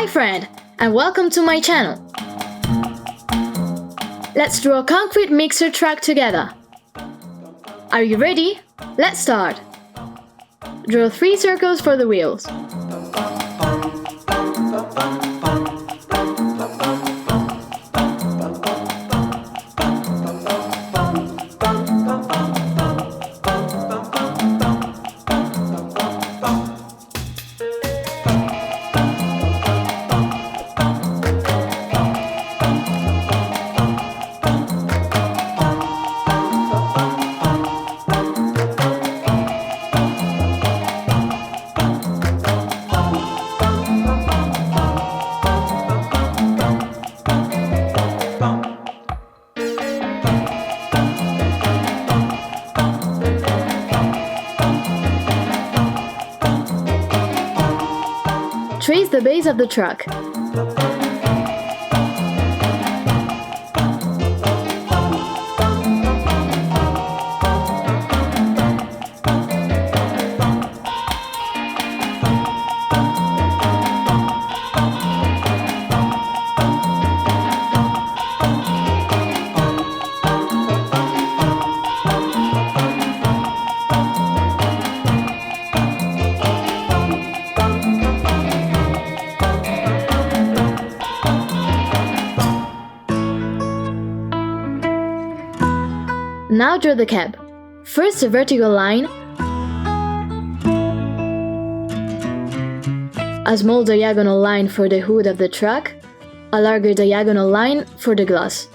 Hi friend, and welcome to my channel. Let's draw a concrete mixer truck together. Are you ready? Let's start. Draw 3 circles for the wheels. Trace the base of the truck. Now draw the cab. First a vertical line, a small diagonal line for the hood of the truck, a larger diagonal line for the glass.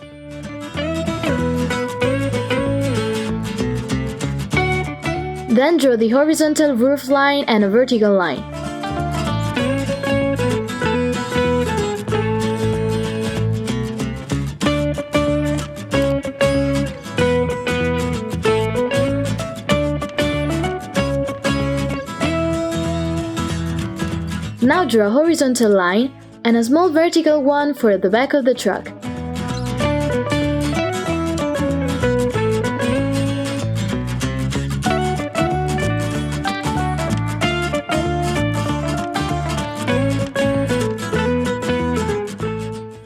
Then draw the horizontal roof line and a vertical line. Now draw a horizontal line and a small vertical one for the back of the truck.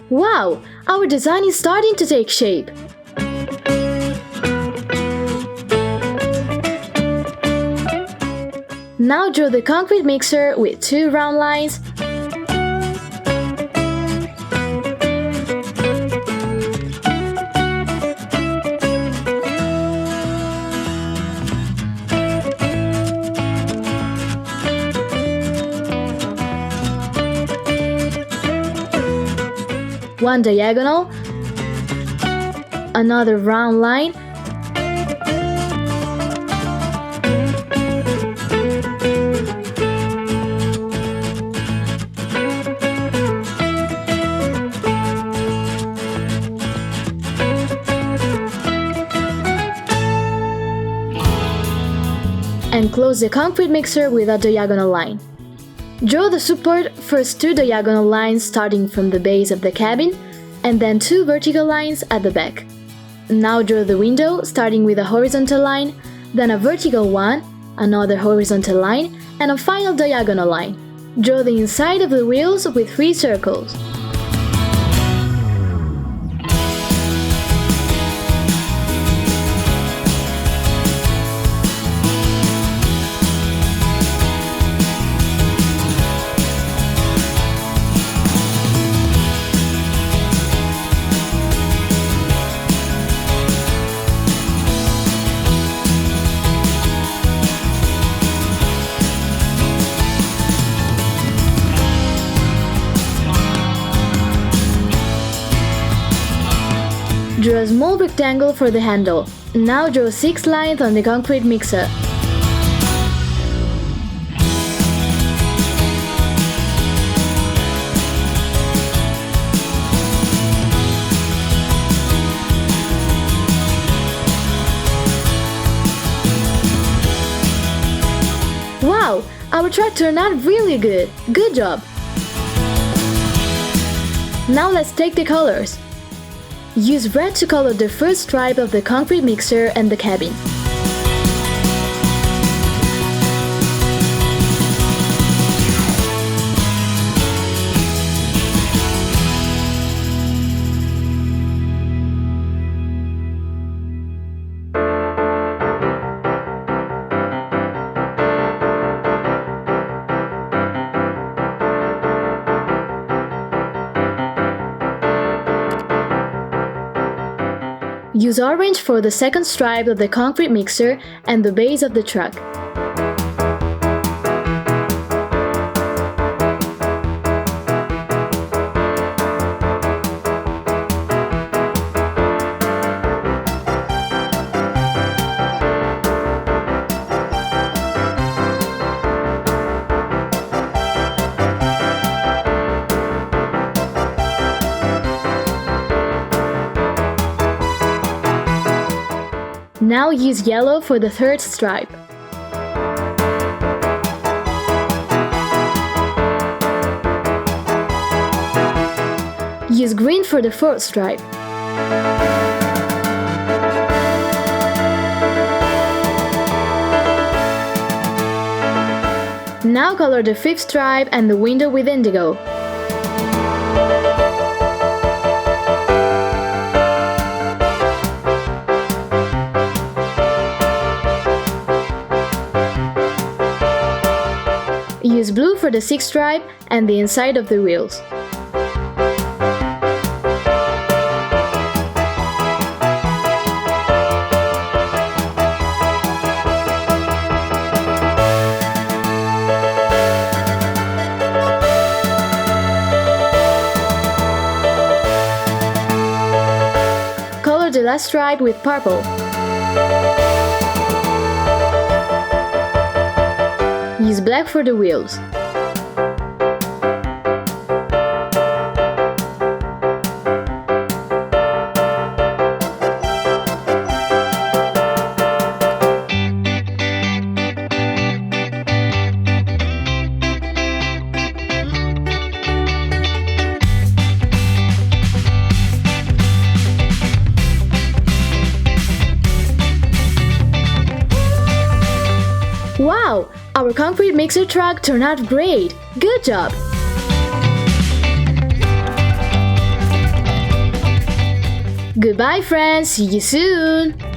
Wow! Our design is starting to take shape! Now draw the concrete mixer with 2 round lines one diagonal, another round line, and close the concrete mixer with a diagonal line. Draw the support, first 2 diagonal lines starting from the base of the cabin, and then 2 vertical lines at the back. Now draw the window, starting with a horizontal line, then a vertical one, another horizontal line, and a final diagonal line. Draw the inside of the wheels with 3 circles. Draw a small rectangle for the handle. Now draw 6 lines on the concrete mixer. Wow! Our truck turned out really good! Good job! Now let's take the colors. Use red to color the first stripe of the concrete mixer and the cabin. Use orange for the second stripe of the concrete mixer and the base of the truck. Now use yellow for the third stripe. Use green for the fourth stripe. Now color the fifth stripe and the window with indigo. Use blue for the sixth stripe and the inside of the wheels. Color the last stripe with purple. Use black for the wheels. Wow! Our concrete mixer truck turned out great! Good job! Goodbye friends, see you soon!